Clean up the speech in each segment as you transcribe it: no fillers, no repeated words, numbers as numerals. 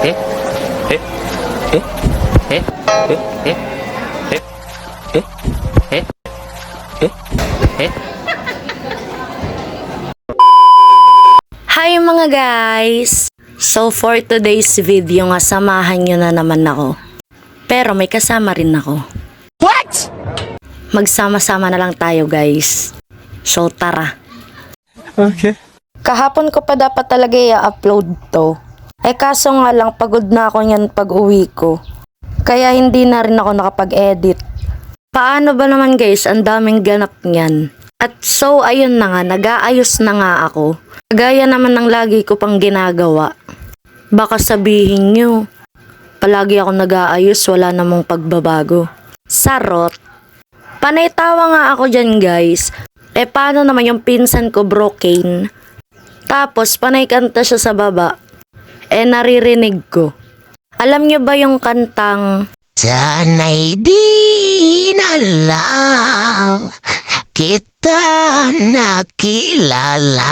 eh, eh, eh, eh, eh, eh, eh, eh, eh, eh. Hi mga guys! So for today's video nga samahan nyo na naman ako. Pero may kasama rin ako. What? Magsama-sama na lang tayo guys. So tara. Okay. Kahapon ko pa dapat talaga i-upload to. Kaso nga lang pagod na ako niyan pag uwi ko. Kaya hindi na rin ako nakapag-edit. Paano ba naman guys, ang daming ganap niyan. At so ayun na nga, nag-aayos na nga ako. Gaya naman ng lagi ko pang ginagawa. Baka sabihin nyo, palagi ako nag-aayos, wala namang pagbabago. Sarot. Panay tawa nga ako dyan guys. Paano naman yung pinsan ko bro Kane? Tapos panay kanta siya sa baba. Naririnig ko. Alam nyo ba yung kantang Sana'y di na lang kita nakilala.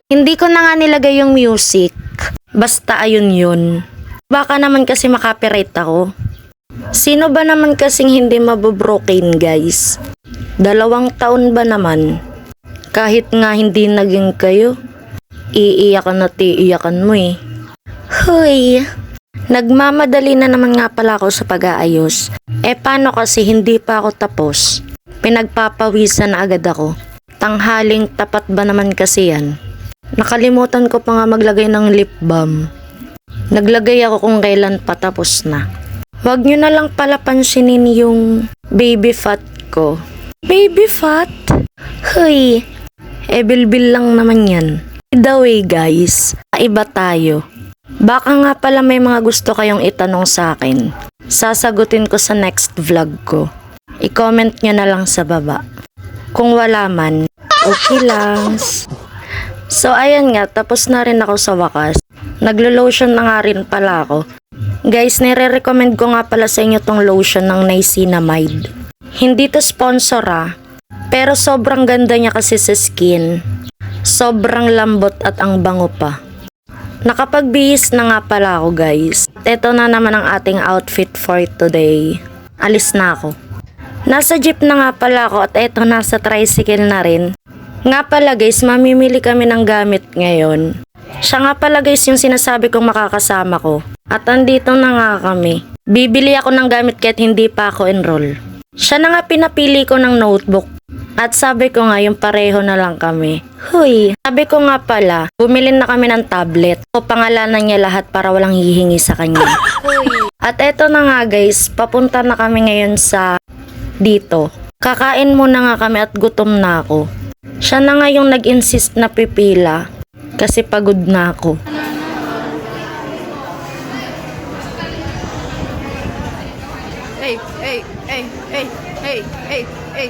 hindi ko na nga nilagay yung music. Basta ayun yun. Baka naman kasi makapiright ako. Sino ba naman kasing hindi mabobroken guys? 2 taon ba naman? Kahit nga hindi naging kayo, iiyakan at iiyakan mo eh. Hoy! Nagmamadali na naman nga pala ako sa pag-aayos. Paano kasi hindi pa ako tapos? Pinagpapawisan na agad ako. Tanghaling tapat ba naman kasi yan? Nakalimutan ko pa nga maglagay ng lip balm. Naglagay ako kung kailan patapos na. Wag nyo na lang pala pansinin yung baby fat ko. Baby fat? Hoy! Bilbil lang naman yan. By the way guys, iba tayo. Baka nga pala may mga gusto kayong itanong sa akin. Sasagutin ko sa next vlog ko. I-comment nyo na lang sa baba. Kung wala man, okay lang. So ayan nga, tapos na rin ako sa wakas. Naglo-lotion na nga rin pala ako. Guys, nire-recommend ko nga pala sa inyo tong lotion ng Niacinamide. Hindi to sponsor pero sobrang ganda niya kasi sa skin. Sobrang lambot at ang bango pa. Nakapagbihis na nga pala ako guys. Ito na naman ang ating outfit for today. Alis na ako. Nasa jeep na nga pala ako at eto nasa tricycle na rin. Nga pala guys, mamimili kami ng gamit ngayon. Siya nga pala guys yung sinasabi kong makakasama ko. At andito na nga kami. Bibili ako ng gamit kahit hindi pa ako enroll. Siya na nga pinapili ko ng notebook. At sabi ko nga yung pareho na lang kami. Huy, sabi ko nga pala, bumili na kami ng tablet. O pangalanan niya lahat para walang hihingi sa kanya. Huy. At eto na nga guys, papunta na kami ngayon sa dito. Kakain muna nga kami at gutom na ako. Siya na nga yung nag-insist na pipila. Kasi pagod na ako. Hey, hey, hey, hey, hey, hey, hey.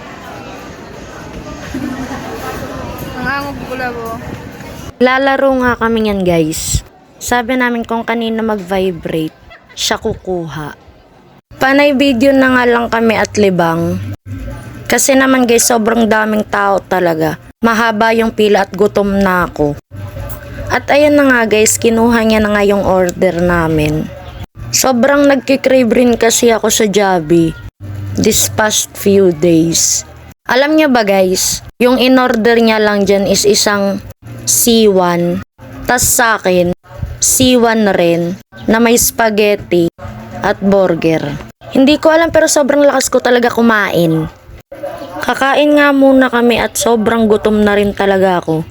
Nangangog ko labo. Lalaro nga kami yan guys. Sabi namin kung kanino mag-vibrate, siya kukuha. Panay video na nga lang kami at libang. Kasi naman guys, sobrang daming tao talaga. Mahaba yung pila at gutom na ako. At ayun na nga guys, kinuha niya na nga yung order namin. Sobrang nagkikrave rin kasi ako sa Jollibee this past few days. Alam niyo ba guys, yung in-order niya lang dyan is isang C1. Tas sa akin, C1 rin na may spaghetti at burger. Hindi ko alam pero sobrang lakas ko talaga kumain. Kakain nga muna kami at sobrang gutom na rin talaga ako.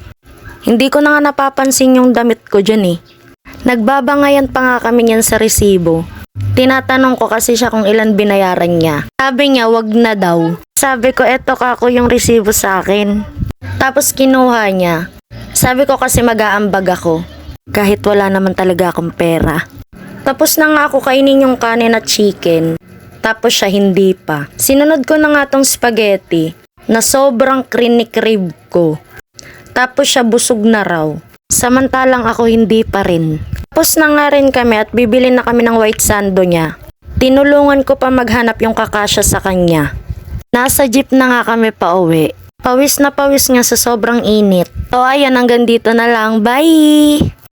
Hindi ko na nga napapansin yung damit ko dyan eh. Nagbabangayan pa nga kami niyan sa resibo. Tinatanong ko kasi siya kung ilan binayaran niya. Sabi niya wag na daw. Sabi ko eto kako yung resibo sa akin. Tapos kinuha niya. Sabi ko kasi mag-aambag ako. Kahit wala naman talaga akong pera. Tapos na nga ako kainin yung kanin at chicken. Tapos siya hindi pa. Sinunod ko na nga tong spaghetti na sobrang crinicrib ko. Tapos siya busog na raw. Samantalang ako hindi pa rin. Tapos na nga rin kami at bibili na kami ng white sando niya. Tinulungan ko pa maghanap yung kakasya sa kanya. Nasa jeep na nga kami pauwi. Pawis na pawis nga sa sobrang init. So ayan, hanggang dito na lang. Bye!